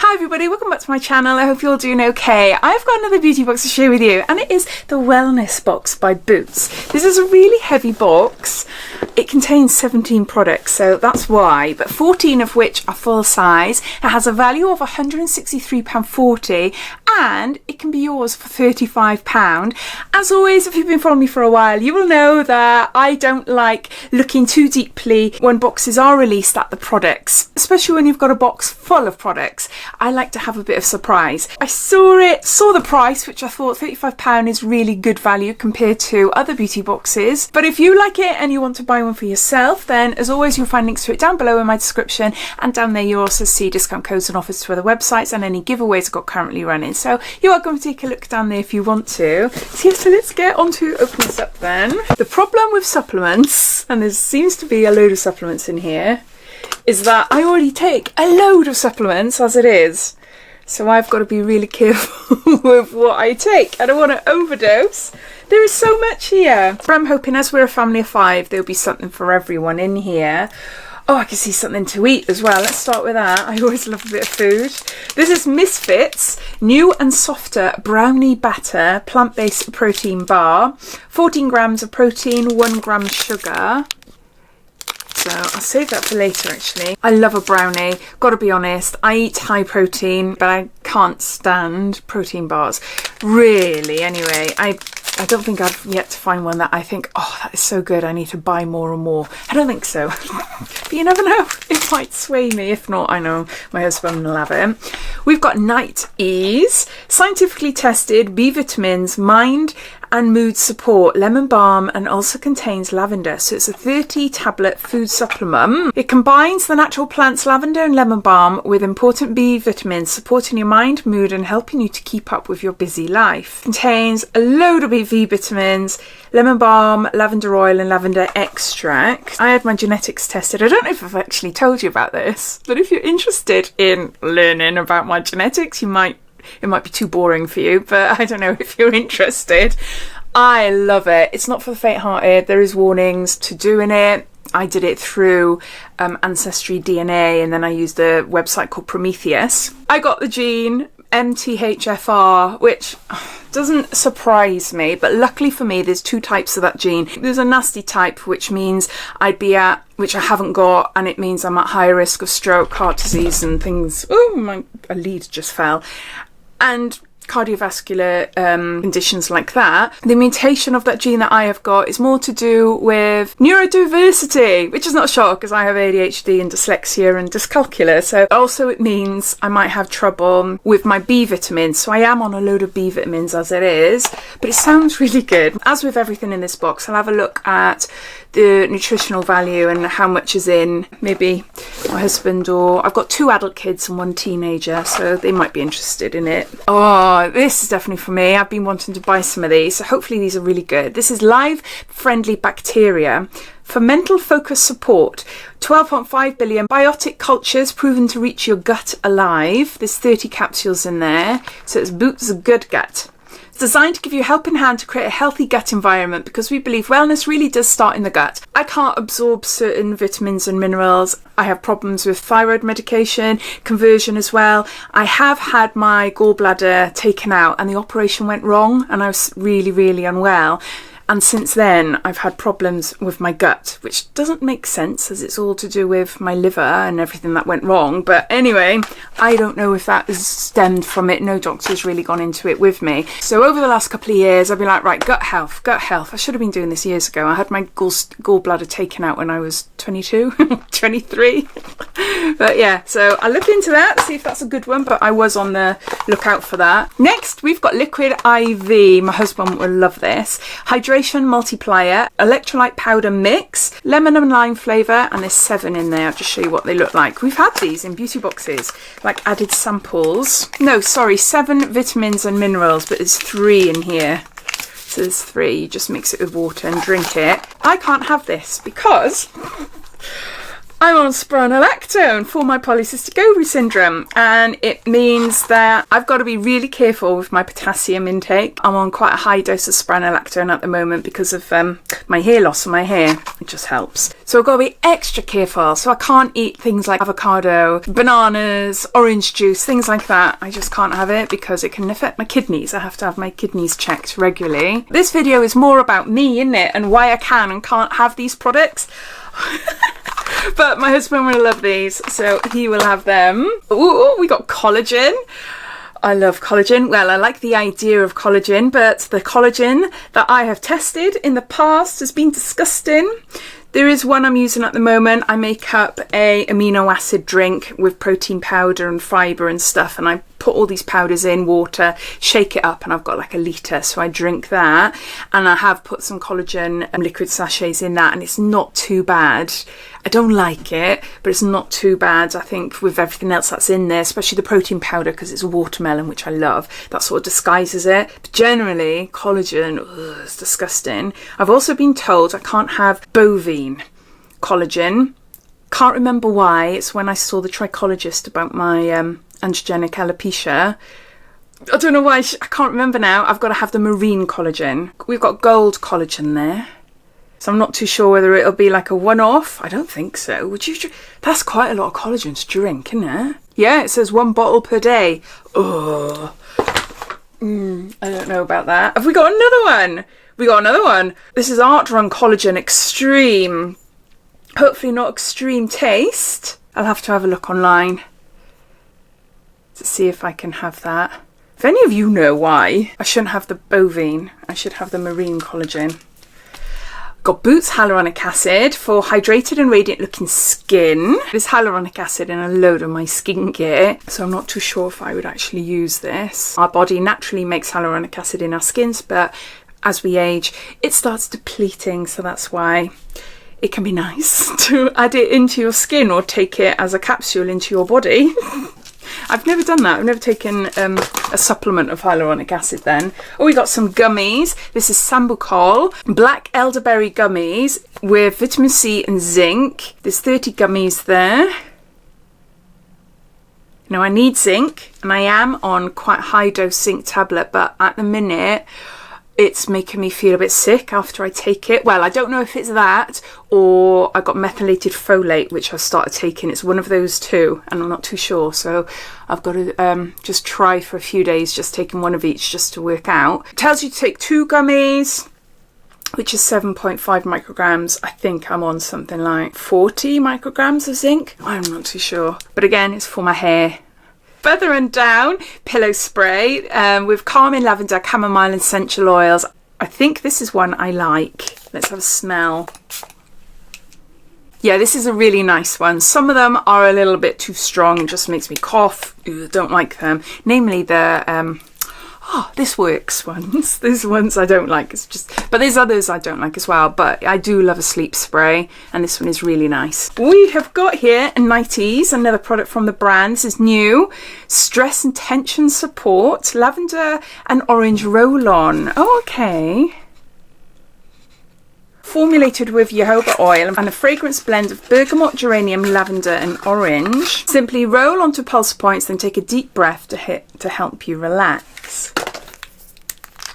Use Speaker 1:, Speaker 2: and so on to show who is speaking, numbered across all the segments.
Speaker 1: Hi everybody, welcome back to my channel. I hope you're all doing okay. I've got another beauty box to share with you, and it is the Wellness Box by Boots. This is a really heavy box. It contains 17 products, so that's why, but 14 of which are full size. It has a value of £163.40 and it can be yours for £35. As always, if you've been following me for a while, you will know that I don't like looking too deeply when boxes are released at the products, especially when you've got a box full of products. I like to have a bit of surprise. I saw the price, which I thought £35 is really good value compared to other beauty boxes. But if you like it and you want to buy one for yourself, then as always, you'll find links to it down below in my description, and down there you'll also see discount codes and offers to other websites and any giveaways I've got currently running. So you're welcome to take a look down there if you want to. So let's get on to open this up then. The problem with supplements, and there seems to be a load of supplements in here, is that I already take a load of supplements as it is. So I've got to be really careful with what I take. I don't want to overdose. There is so much here. But I'm hoping as we're a family of 5, there'll be something for everyone in here. Oh, I can see something to eat as well. Let's start with that. I always love a bit of food. This is Misfits New and Softer Brownie Batter Plant-Based Protein Bar. 14 grams of protein, 1 gram sugar. So I'll save that for later actually. I love a brownie. Gotta be honest, I eat high protein, but I can't stand protein bars. Really, anyway. I don't think I've yet to find one that I think, oh, that is so good, I need to buy more and more. I don't think so. But you never know. It might sway me. If not, I know my husband will have it. We've got NytEase, scientifically tested B vitamins, mind and mood support, lemon balm, and also contains lavender. So it's a 30 tablet food supplement. It combines the natural plants lavender and lemon balm with important B vitamins, supporting your mind, mood, and helping you to keep up with your busy life. Contains a load of B vitamins, lemon balm, lavender oil, and lavender extract. I had my genetics tested. I don't know if I've actually told you about this, but if you're interested in learning about my genetics, it might be too boring for you, but I don't know if you're interested. I love it. It's not for the faint-hearted. There is warnings to doing it. I did it through Ancestry DNA, and then I used a website called Prometheus. I got the gene MTHFR, which doesn't surprise me, but luckily for me there's 2 types of that gene. There's a nasty type, which means which I haven't got, and it means I'm at higher risk of stroke, heart disease and things. Oh, a lead just fell. And cardiovascular conditions like that. The mutation of that gene that I have got is more to do with neurodiversity, which is not a shock because I have ADHD and dyslexia and dyscalculia. So also it means I might have trouble with my B vitamins. So I am on a load of B vitamins as it is, but it sounds really good. As with everything in this box, I'll have a look at the nutritional value and how much is in. Maybe my husband, or I've got 2 adult kids and 1 teenager, so they might be interested in it. Oh, this is definitely for me. I've been wanting to buy some of these, so hopefully these are really good. This is Live Friendly Bacteria for mental focus support. 12.5 billion biotic cultures proven to reach your gut alive. There's 30 capsules in there, so it's Boots Good Gut. Designed to give you a helping hand to create a healthy gut environment, because we believe wellness really does start in the gut. I can't absorb certain vitamins and minerals. I have problems with thyroid medication, conversion as well. I have had my gallbladder taken out and the operation went wrong and I was really, really unwell. And since then, I've had problems with my gut, which doesn't make sense as it's all to do with my liver and everything that went wrong. But anyway, I don't know if that is stemmed from it. No doctor's really gone into it with me. So over the last couple of years, I've been like, right, gut health, gut health. I should have been doing this years ago. I had my gallbladder taken out when I was 22, 23. But yeah, so I'll look into that, see if that's a good one. But I was on the lookout for that. Next, we've got Liquid IV. My husband will love this. Hydration multiplier, electrolyte powder mix, lemon and lime flavour, and there's 7 in there. I'll just show you what they look like. We've had these in beauty boxes, like added samples. No, sorry, 7 vitamins and minerals, but there's 3 in here. So there's 3. You just mix it with water and drink it. I can't have this because I'm on spironolactone for my polycystic ovary syndrome, and it means that I've got to be really careful with my potassium intake. I'm on quite a high dose of spironolactone at the moment because of my hair loss on my hair. It just helps. So I've got to be extra careful. So I can't eat things like avocado, bananas, orange juice, things like that. I just can't have it because it can affect my kidneys. I have to have my kidneys checked regularly. This video is more about me, isn't it? And why I can and can't have these products. But my husband will love these, so he will have them. Ooh, we got collagen. I love collagen. Well, I like the idea of collagen, but the collagen that I have tested in the past has been disgusting. There is one I'm using at the moment. I make up a amino acid drink with protein powder and fibre and stuff, and I put all these powders in water, shake it up, and I've got like a litre, so I drink that. And I have put some collagen liquid sachets in that, and it's not too bad. I don't like it, but it's not too bad. I think with everything else that's in there, especially the protein powder, because it's watermelon, which I love, that sort of disguises it. But generally, collagen, it's disgusting. I've also been told I can't have bovine collagen. Can't remember why. It's when I saw the trichologist about my androgenic alopecia. I don't know why. I can't remember now. I've got to have the marine collagen. We've got gold collagen there. So I'm not too sure whether it'll be like a one-off. I don't think so. Would you? That's quite a lot of collagen to drink, isn't it? Yeah, it says 1 bottle per day. Oh, I don't know about that. Have we got another one? We got another one. This is Artron Collagen Extreme. Hopefully not extreme taste. I'll have to have a look online to see if I can have that. If any of you know why I shouldn't have the bovine, I should have the marine collagen. Got Boots Hyaluronic Acid for hydrated and radiant looking skin. There's hyaluronic acid in a load of my skincare, so I'm not too sure if I would actually use this. Our body naturally makes hyaluronic acid in our skins, but as we age, it starts depleting, so that's why it can be nice to add it into your skin or take it as a capsule into your body. I've never done that. I've never taken a supplement of hyaluronic acid then. Oh, we got some gummies. This is Sambucol Black Elderberry Gummies with vitamin C and zinc. There's 30 gummies there. Now I need zinc, and I am on quite high dose zinc tablet, but at the minute it's making me feel a bit sick after I take it. Well, I don't know if it's that or I got methylated folate, which I started taking. It's one of those two, and I'm not too sure. So I've got to just try for a few days, just taking one of each just to work out. It tells you to take 2 gummies, which is 7.5 micrograms. I think I'm on something like 40 micrograms of zinc. I'm not too sure. But again, it's for my hair. Feather and Down pillow spray with calming lavender, chamomile and essential oils. I think this is one I like. Let's have a smell. Yeah, this is a really nice one. Some of them are a little bit too strong and just makes me cough. Ooh, don't like them. Namely the this works ones. There's ones I don't like. It's just, but there's others I don't like as well. But I do love a sleep spray, and this one is really nice. We have got here a NytEase, another product from the brand. This is new. Stress and tension support, lavender and orange roll-on. Oh, okay. Formulated with jojoba oil and a fragrance blend of bergamot, geranium, lavender and orange. Simply roll onto pulse points, then take a deep breath to help you relax.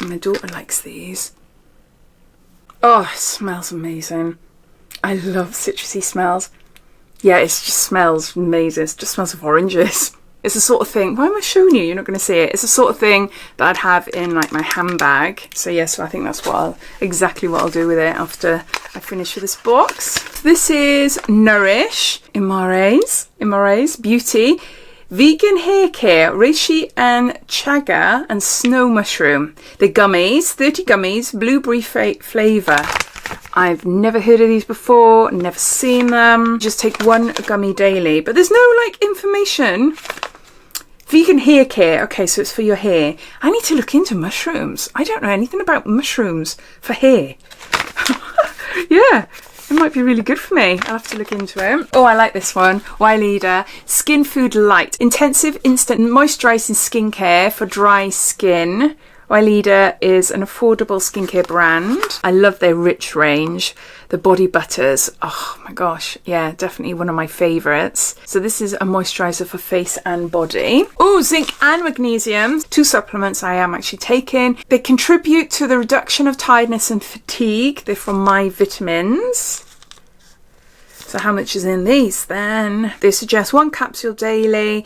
Speaker 1: My daughter likes these. Oh, it smells amazing. I love citrusy smells. Yeah, it just smells amazing. It just smells of oranges. It's the sort of thing, why am I showing you? You're not going to see it. It's the sort of thing that I'd have in like my handbag. So yes, I think that's exactly what I'll do with it after I finish with this box. This is Nourish, Imara's Beauty, Vegan Hair Care, Reishi and Chaga and Snow Mushroom. The gummies, 30 gummies, blueberry flavour. I've never heard of these before, never seen them. Just take 1 gummy daily, but there's no like information. Vegan hair care. Okay, so it's for your hair. I need to look into mushrooms. I don't know anything about mushrooms for hair. Yeah, it might be really good for me. I'll have to look into it. Oh, I like this one. Leader Skin Food Light. Intensive instant moisturizing skincare for dry skin. Leader is an affordable skincare brand. I love their rich range. The body butters, oh my gosh, yeah, definitely one of my favourites. So this is a moisturiser for face and body. Oh, zinc and magnesium, 2 supplements I am actually taking. They contribute to the reduction of tiredness and fatigue. They're from Myvitamins. So how much is in these then? They suggest 1 capsule daily.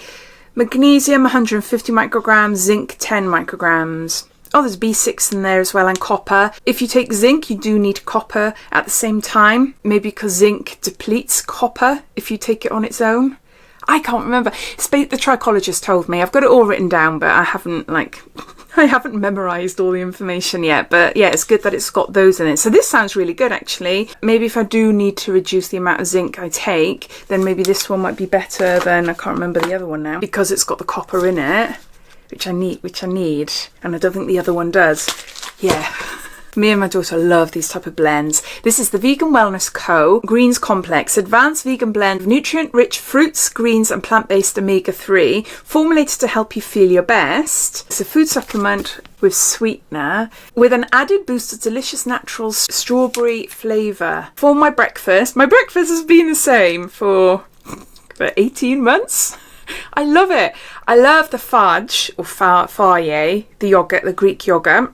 Speaker 1: Magnesium 150 micrograms, zinc 10 micrograms. Oh, there's B6 in there as well, and copper. If you take zinc, you do need copper at the same time. Maybe because zinc depletes copper if you take it on its own. I can't remember. The trichologist told me. I've got it all written down, but I haven't memorised all the information yet. But yeah, it's good that it's got those in it. So this sounds really good, actually. Maybe if I do need to reduce the amount of zinc I take, then maybe this one might be better than, I can't remember the other one now, because it's got the copper in it. Which I need, and I don't think the other one does. Yeah. Me and my daughter love these type of blends. This is the Vegan Wellness Co. Greens Complex, advanced vegan blend of nutrient-rich fruits, greens and plant-based omega-3, formulated to help you feel your best. It's a food supplement with sweetener, with an added boost of delicious natural strawberry flavour. For my breakfast has been the same for 18 months. I love it. I love the fudge, or faye, the yogurt, the Greek yogurt.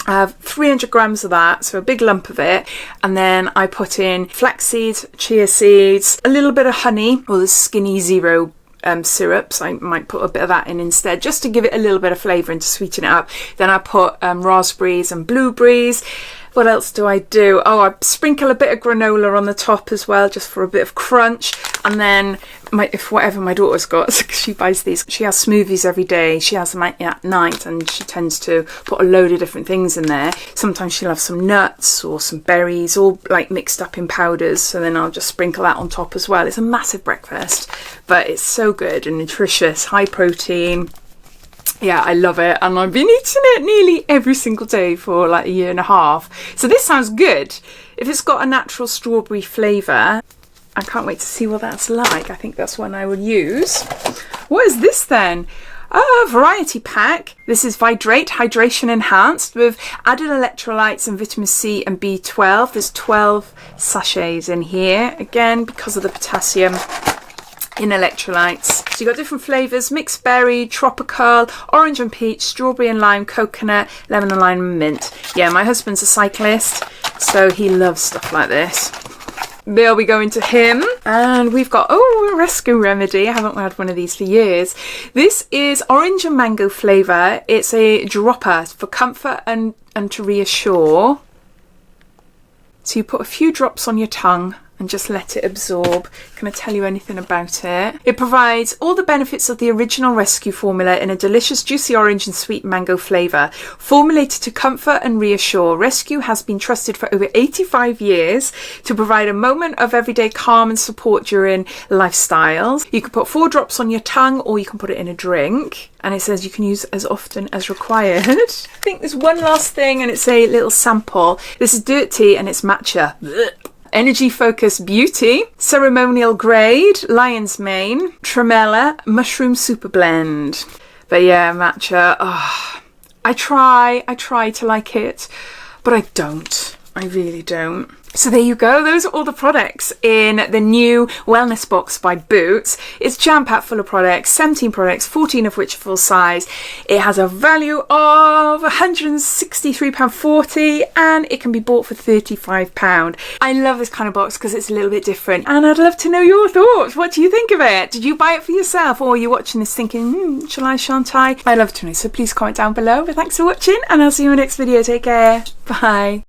Speaker 1: I have 300 grams of that, so a big lump of it. And then I put in flax seeds, chia seeds, a little bit of honey, or the Skinny Zero syrups. I might put a bit of that in instead, just to give it a little bit of flavour and to sweeten it up. Then I put raspberries and blueberries. What else do I do? Oh, I sprinkle a bit of granola on the top as well, just for a bit of crunch. And then whatever my daughter's got, she buys these. She has smoothies every day. She has them at night, and she tends to put a load of different things in there. Sometimes she'll have some nuts or some berries, all like mixed up in powders. So then I'll just sprinkle that on top as well. It's a massive breakfast, but it's so good and nutritious, high protein. Yeah, I love it, and I've been eating it nearly every single day for like a year and a half. So this sounds good. If it's got a natural strawberry flavour, I can't wait to see what that's like. I think that's one I would use. What is this then? Oh, a variety pack. This is Vidrate, hydration enhanced with added electrolytes and vitamin C and B12. There's 12 sachets in here, again, because of the potassium in electrolytes. So you've got different flavours: mixed berry, tropical, orange and peach, strawberry and lime, coconut, lemon and lime and mint. Yeah, my husband's a cyclist, so he loves stuff like this. They'll be going to him. And we've got, a rescue remedy. I haven't had one of these for years. This is orange and mango flavour. It's a dropper for comfort and to reassure. So you put a few drops on your tongue and just let it absorb. Can I tell you anything about it? It provides all the benefits of the original rescue formula in a delicious juicy orange and sweet mango flavour. Formulated to comfort and reassure, Rescue has been trusted for over 85 years to provide a moment of everyday calm and support during lifestyles. You can put 4 drops on your tongue, or you can put it in a drink. And it says you can use as often as required. I think there's one last thing, and it's a little sample. This is dirt tea and it's matcha. Blech. Energy Focus Beauty, Ceremonial Grade, Lion's Mane, Tremella, Mushroom Super Blend. But yeah, matcha, I try to like it, but I don't. I really don't. So there you go. Those are all the products in the new wellness box by Boots. It's jam-packed full of products, 17 products, 14 of which are full size. It has a value of £163.40 and it can be bought for £35. I love this kind of box because it's a little bit different, and I'd love to know your thoughts. What do you think of it? Did you buy it for yourself, or are you watching this thinking, shall I, shan't I? I'd love to know, so please comment down below. But thanks for watching, and I'll see you in my next video. Take care. Bye.